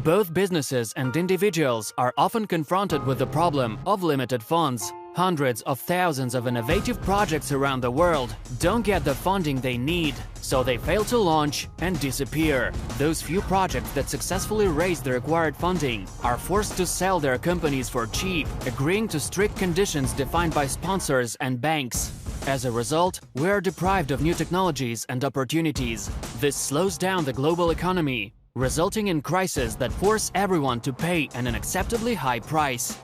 Both businesses and individuals are often confronted with the problem of limited funds. Hundreds of thousands of innovative projects around the world don't get the funding they need, so they fail to launch and disappear. Those few projects that successfully raise the required funding are forced to sell their companies for cheap, agreeing to strict conditions defined by sponsors and banks. As a result, we are deprived of new technologies and opportunities. This slows down the global economy, resulting in crises that force everyone to pay an unacceptably high price.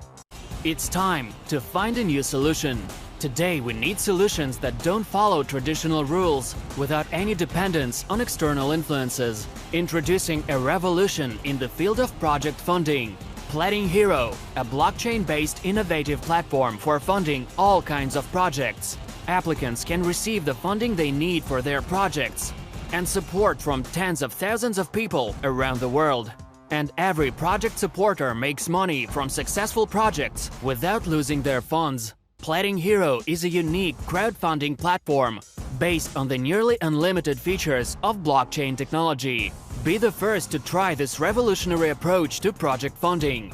It's time to find a new solution. Today we need solutions that don't follow traditional rules without any dependence on external influences. Introducing a revolution in the field of project funding. PlatinHero, a blockchain-based innovative platform for funding all kinds of projects. Applicants can receive the funding they need for their projects and support from tens of thousands of people around the world. And every project supporter makes money from successful projects without losing their funds. PlatinHero is a unique crowdfunding platform based on the nearly unlimited features of blockchain technology. Be the first to try this revolutionary approach to project funding.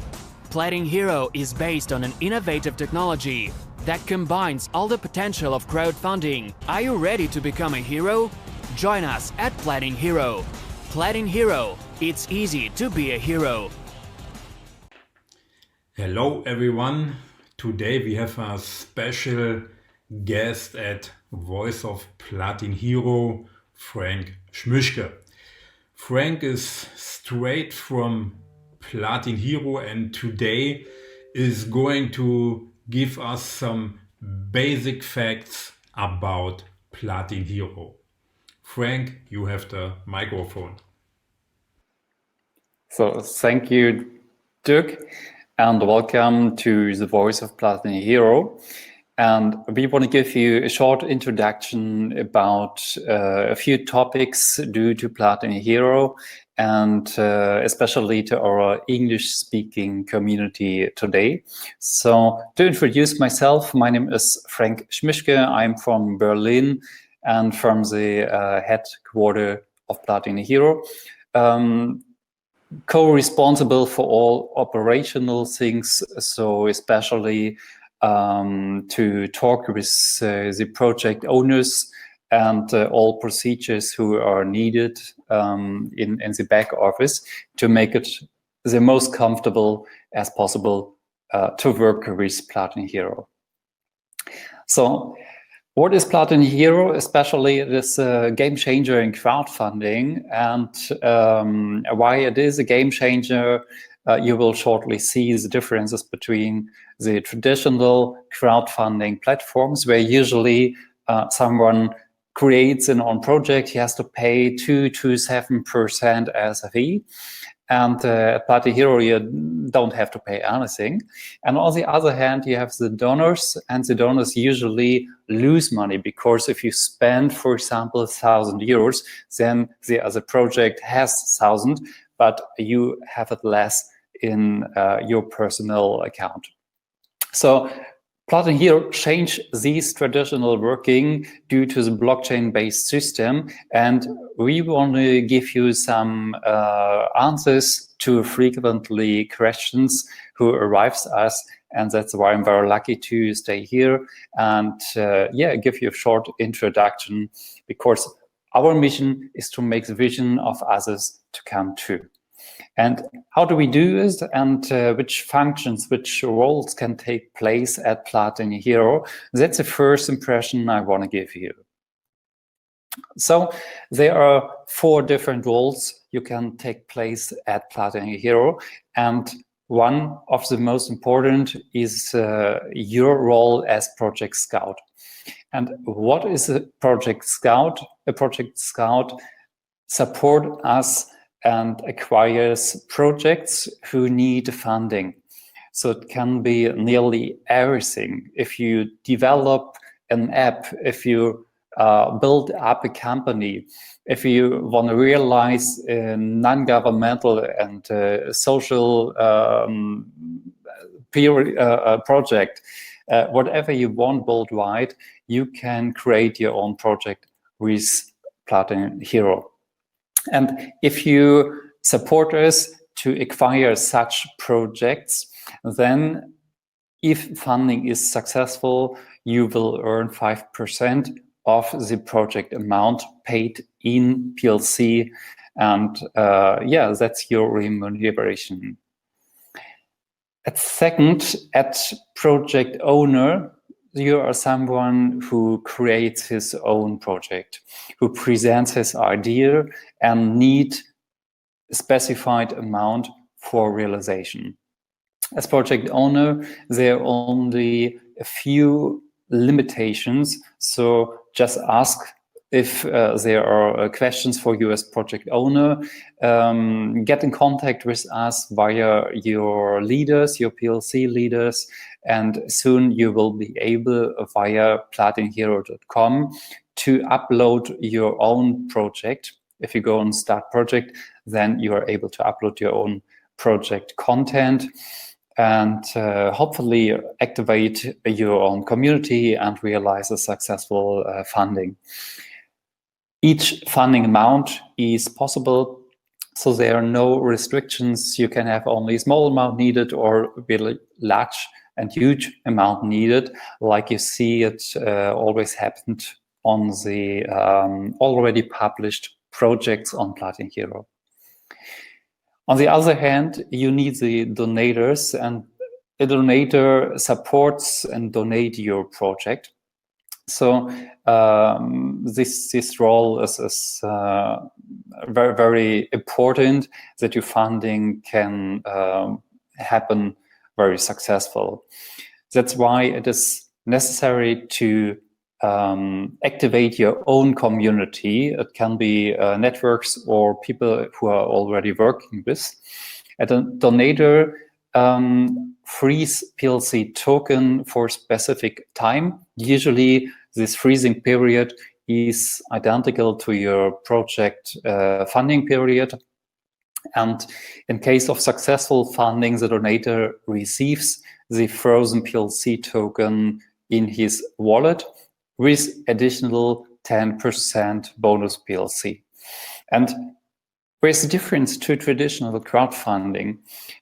PlatinHero is based on an innovative technology that combines all the potential of crowdfunding. Are you ready to become a hero? Join us at PlatinHero. PlatinHero, it's easy to be a hero. Hello everyone. Today we have a special guest at Voice of PlatinHero, Frank Schmischke. Frank is straight from PlatinHero and today is going to give us some basic facts about PlatinHero. Frank, you have the microphone. So thank you, Dirk, and welcome to the Voice of PlatinHero. And we want to give you a short introduction about a few topics due to PlatinHero and especially to our English-speaking community today. So to introduce myself, my name is Frank Schmischke. I'm from Berlin and from the headquarters of PlatinHero. Co-responsible for all operational things, so especially to talk with the project owners and all procedures who are needed in the back office to make it the most comfortable as possible to work with PlatinHero. So what is PlatinHero? Especially it is a game changer in crowdfunding, and why it is a game changer, you will shortly see the differences between the traditional crowdfunding platforms, where usually someone creates an own project, he has to pay 2 to 7% as a fee. And at PlatinHero, you don't have to pay anything. And on the other hand, you have the donors, and the donors usually lose money because if you spend, for example, €1,000, then the other project has 1,000, but you have it less in your personal account. So PlatinHero changed this traditional working due to the blockchain-based system, and we want to give you some answers to frequently questions who arrives us, and that's why I'm very lucky to stay here and give you a short introduction, because our mission is to make the vision of others to come true. And how do we do it, and which functions, which roles can take place at PlatinHero? That's the first impression I want to give you. So there are 4 different roles you can take place at PlatinHero, and one of the most important is your role as project scout. And what is a project scout? A project scout supports us and acquires projects who need funding. So it can be nearly everything. If you develop an app, if you build up a company, if you want to realize a non-governmental and social project, whatever you want worldwide, you can create your own project with PlatinHero. And if you support us to acquire such projects, then if funding is successful, you will earn 5% of the project amount paid in PLC. And yeah, that's your remuneration. At second, at project owner, you are someone who creates his own project, who presents his idea and need a specified amount for realization. As project owner, there are only a few limitations, so just ask if there are questions for you as project owner. Get in contact with us via your leaders, your PLC leaders, and soon you will be able via PlatinHero.com to upload your own project. If you go on Start Project, then you are able to upload your own project content and hopefully activate your own community and realize a successful funding. Each funding amount is possible, so there are no restrictions. You can have only a small amount needed or really large and huge amount needed, like you see it always happened on the already published projects on PlatinHero. On the other hand, you need the donators, and a donator supports and donate your project. So this role is very, very important, that your funding can happen very successful. That's why it is necessary to activate your own community. It can be networks or people who are already working with. And a donator freeze PLC token for specific time. Usually this freezing period is identical to your project funding period. And in case of successful funding, the donator receives the frozen PLC token in his wallet with additional 10% bonus PLC. And where's the difference to traditional crowdfunding?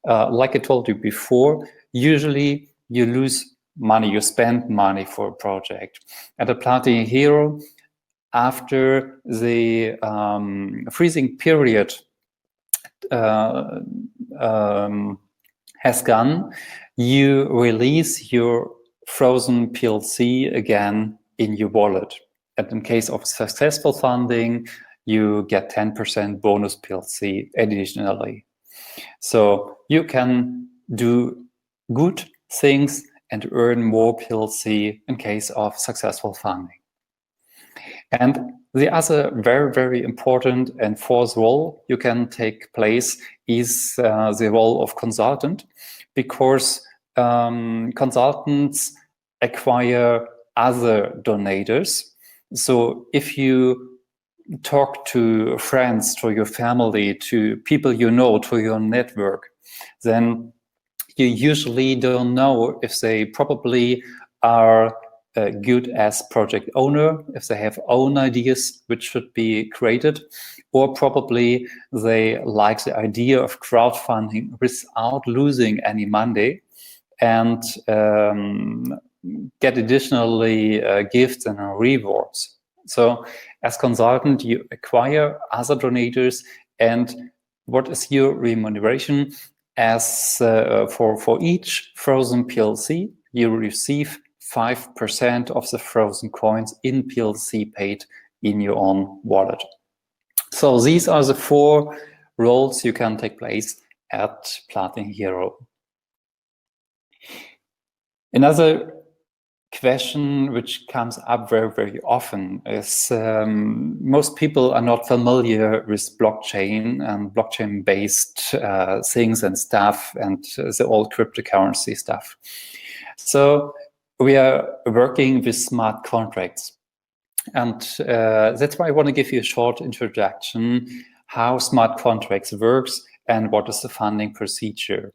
Like I told you before, usually you lose money, you spend money for a project. At a PlatinHero, after the freezing period has gone, you release your frozen PLC again in your wallet. And in case of successful funding, you get 10% bonus PLC additionally. So you can do good things and earn more PLC in case of successful funding. And the other very, very important and fourth role you can take place is the role of consultant, because consultants acquire other donators. So if you talk to friends, to your family, to people you know, to your network, then you usually don't know if they probably are good as project owner, if they have own ideas which should be created, or probably they like the idea of crowdfunding without losing any money and get additionally gifts and rewards. So as consultant, you acquire other donators, and what is your remuneration? As for each frozen PLC, you receive 5% of the frozen coins in PLC paid in your own wallet. So these are the 4 roles you can take place at PlatinHero. Another question which comes up very, very often is most people are not familiar with blockchain and blockchain-based things and stuff and the old cryptocurrency stuff. So we are working with smart contracts. And that's why I want to give you a short introduction how smart contracts works and what is the funding procedure.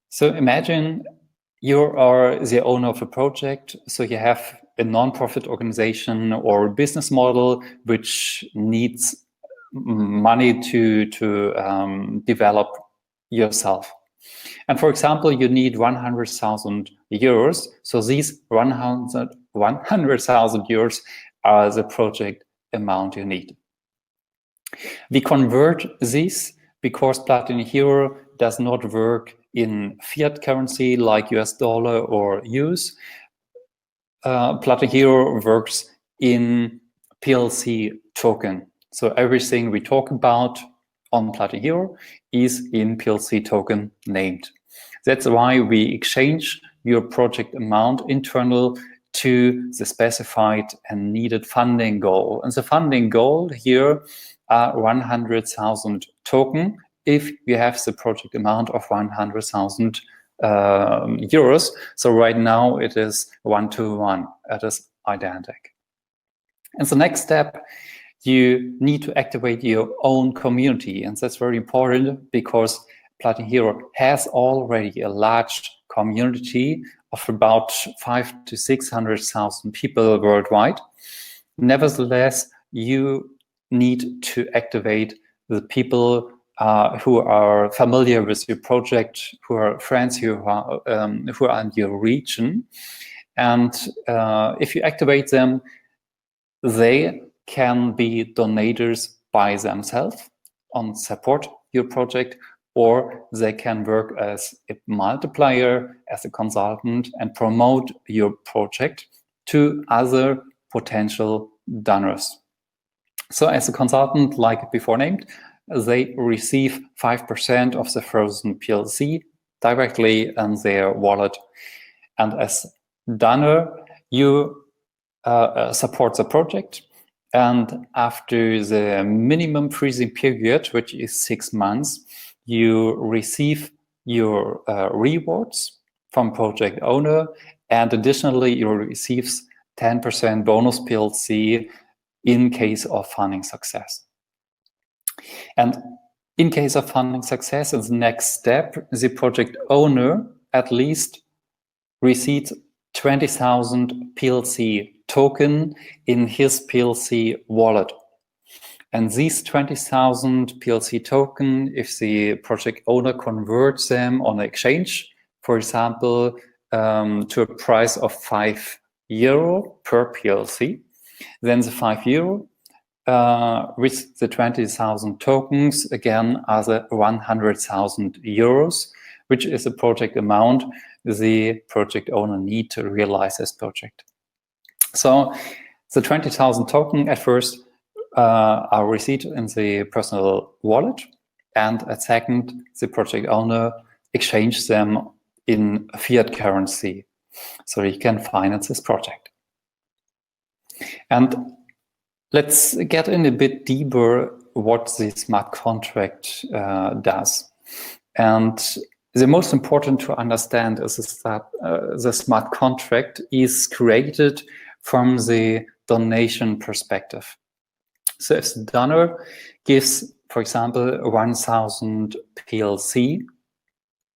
So imagine you are the owner of a project, so you have a non-profit organization or a business model which needs money to develop yourself. And for example, you need 100,000 euros. So these 100,000 euros are the project amount you need. We convert this because PlatinHero does not work in fiat currency like US dollar or euros. PlatinHero works in PLC token. So everything we talk about on PlatinHero is in PLC token named. That's why we exchange your project amount internal to the specified and needed funding goal. And the funding goal here are 100,000 token if you have the project amount of 100,000 euros. So right now it is 1-to-1. It is identical. And the next step, you need to activate your own community, and that's very important because PlatinHero has already a large community of about 500,000 to 600,000 people worldwide. Nevertheless, you need to activate the people who are familiar with your project, who are friends who are in your region. And if you activate them, they can be donators by themselves on support your project, or they can work as a multiplier, as a consultant, and promote your project to other potential donors. So as a consultant, like before named, they receive 5% of the frozen PLC directly in their wallet. And as donor, you support the project. And after the minimum freezing period, which is 6 months, you receive your rewards from project owner. And additionally, you receive 10% bonus PLC in case of funding success. And in case of funding success, in the next step, the project owner at least receives 20,000 PLC token in his PLC wallet. And these 20,000 PLC token, if the project owner converts them on exchange, for example, to a price of €5 per PLC, then the €5 with the 20,000 tokens, again, are the 100,000 euros, which is the project amount the project owner need to realize this project. So the 20,000 token at first are received in the personal wallet, and at second, the project owner exchanges them in fiat currency, so he can finance this project. And let's get in a bit deeper what the smart contract does. And the most important to understand is that the smart contract is created from the donation perspective. So if the donor gives, for example, 1,000 PLC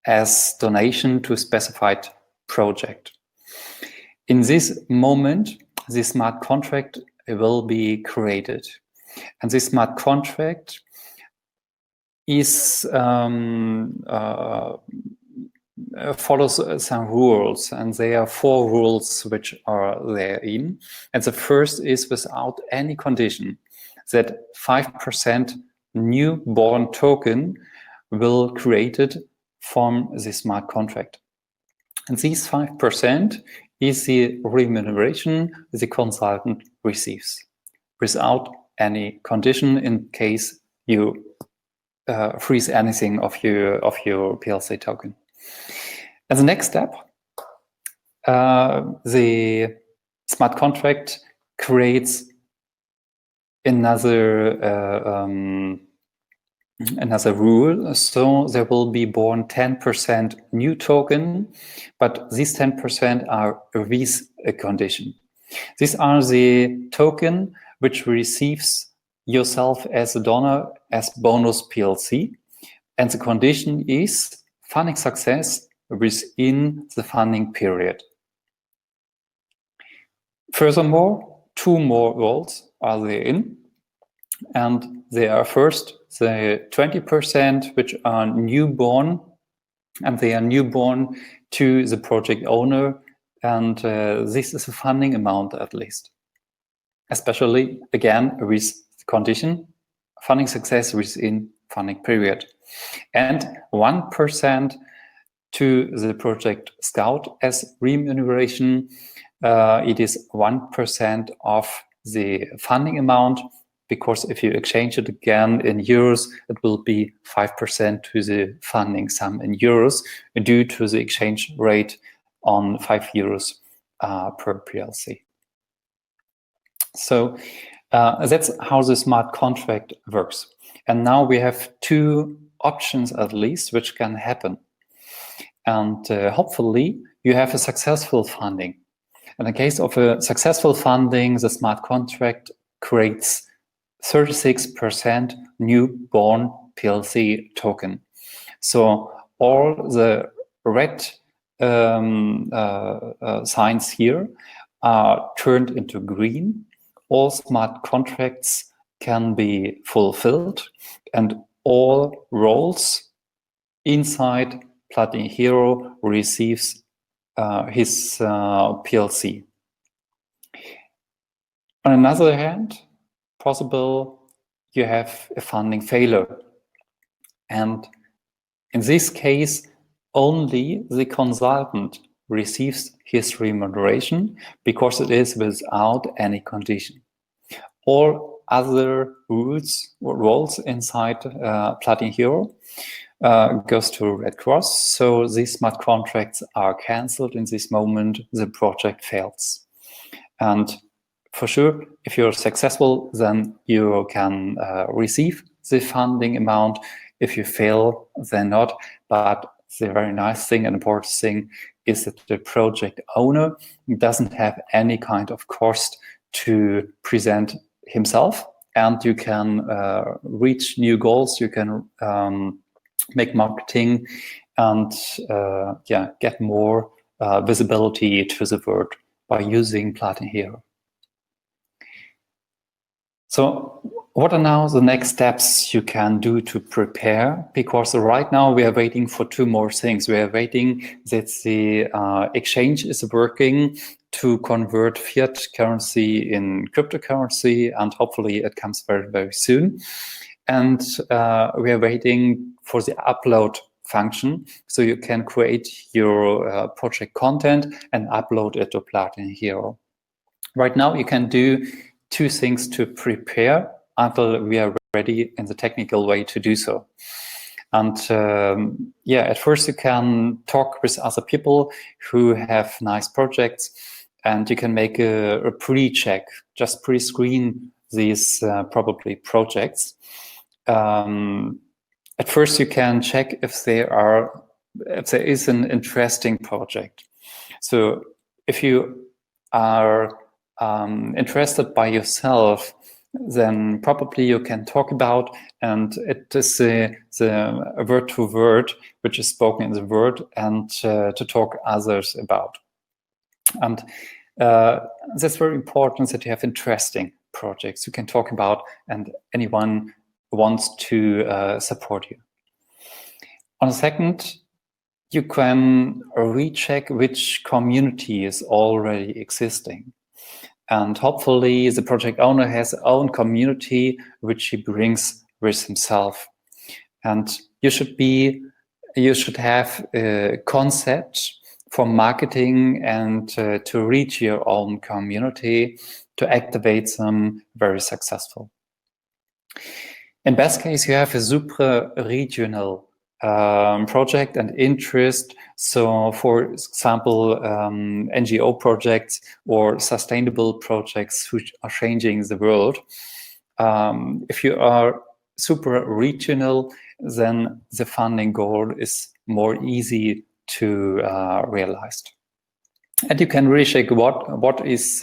as donation to a specified project, in this moment, the smart contract will be created. And this smart contract is follows some rules, and there are 4 rules which are therein. And the first is without any condition that 5% newborn token will created from the smart contract. And these 5% is the remuneration the consultant receives without any condition in case you freeze anything of your PLC token. As the next step, the smart contract creates another rule. So there will be born 10% new token, but these 10% are with a condition. These are the token which receives yourself as a donor as bonus PLC, and the condition is funding success within the funding period. Furthermore, 2 more rules are therein, and there are first the 20% which are newborn, and they are newborn to the project owner, and this is a funding amount at least. Especially, again, with the condition, funding success within funding period. And 1% to the project scout as remuneration. It is 1% of the funding amount, because if you exchange it again in euros, it will be 5% to the funding sum in euros due to the exchange rate on 5 euros per PLC. So that's how the smart contract works. And now we have two options at least which can happen. And hopefully you have a successful funding. In the case of a successful funding, the smart contract creates 36% newborn PLC token. So all the red signs here are turned into green. All smart contracts can be fulfilled, and all roles inside PlatinHero receives his PLC. On another hand, possible you have a funding failure, and in this case only the consultant receives his remuneration because it is without any condition. All other rules or roles inside PlatinHero goes to Red Cross, so these smart contracts are cancelled in this moment the project fails. And for sure, if you're successful, then you can receive the funding amount. If you fail, then not. But the very nice thing and important thing is that the project owner doesn't have any kind of cost to present himself, and you can reach new goals. You can make marketing and get more visibility to the world by using PlatinHero. So what are now the next steps you can do to prepare? Because right now we are waiting for two more things. We are waiting that the exchange is working to convert fiat currency in cryptocurrency, and hopefully it comes very, very soon. And we are waiting for the upload function, so you can create your project content and upload it to PlatinHero. Right now you can do two things to prepare until we are ready in the technical way to do so. And at first you can talk with other people who have nice projects, and you can make a pre-check, just pre-screen these probably projects. At first you can check if there is an interesting project. So if you are interested by yourself, then probably you can talk about, and it is the word to word which is spoken in the word, and to talk others about. And that's very important, that you have interesting projects you can talk about, and anyone wants to support you. On the second, you can recheck which community is already existing. And hopefully the project owner has his own community which he brings with himself. And you should have a concept for marketing and to reach your own community, to activate them very successful. In best case, you have a supra-regional project and interest. So for example, NGO projects or sustainable projects which are changing the world. If you are super regional, then the funding goal is more easy to realize. And you can really check what is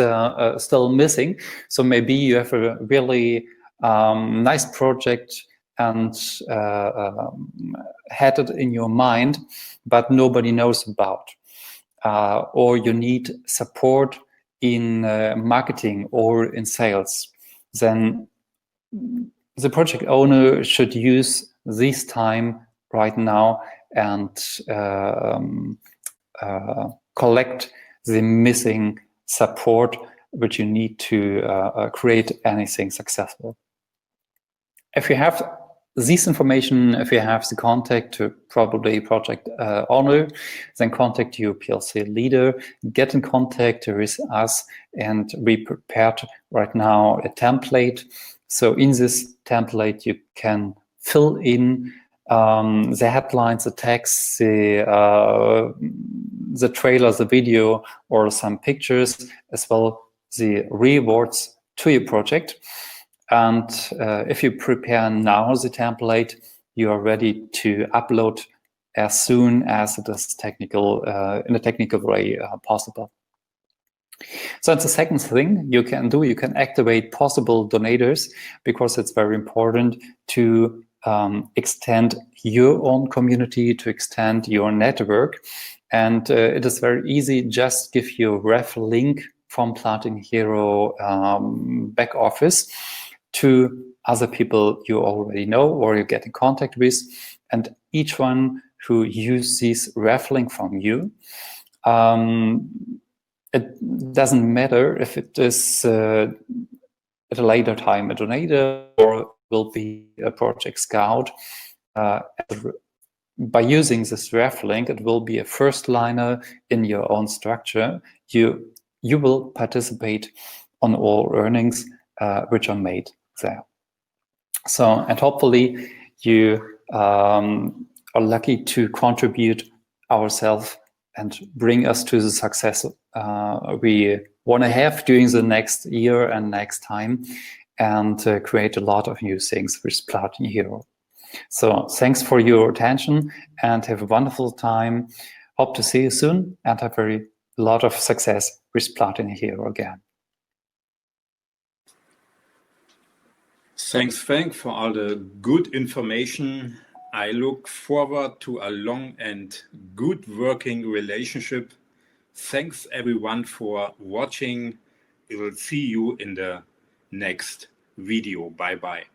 still missing. So maybe you have a really nice project and had it in your mind, but nobody knows about. Or you need support in marketing or in sales. Then the project owner should use this time right now and collect the missing support which you need to create anything successful. If you have this information, if you have the contact to probably project owner, then contact your PLC leader, get in contact with us, and we prepared right now a template. So in this template, you can fill in the headlines, the text, the trailer, the video, or some pictures, as well the rewards to your project. And if you prepare now the template, you are ready to upload as soon as it is in a technical way possible. So that's the second thing you can do. You can activate possible donators, because it's very important to extend your own community, to extend your network. And it is very easy. Just give your ref link from PlatinHero back office to other people you already know or you get in contact with. And each one who uses this ref link from you, it doesn't matter if it is at a later time a donator or will be a project scout. By using this ref link, it will be a first liner in your own structure. You will participate on all earnings which are made there. So, and hopefully you are lucky to contribute ourselves and bring us to the success we want to have during the next year and next time, and create a lot of new things with PlatinHero. So thanks for your attention and have a wonderful time. Hope to see you soon and have a lot of success with PlatinHero again. Thanks, Frank, for all the good information. I look forward to a long and good working relationship. Thanks everyone for watching. We will see you in the next video. Bye-bye.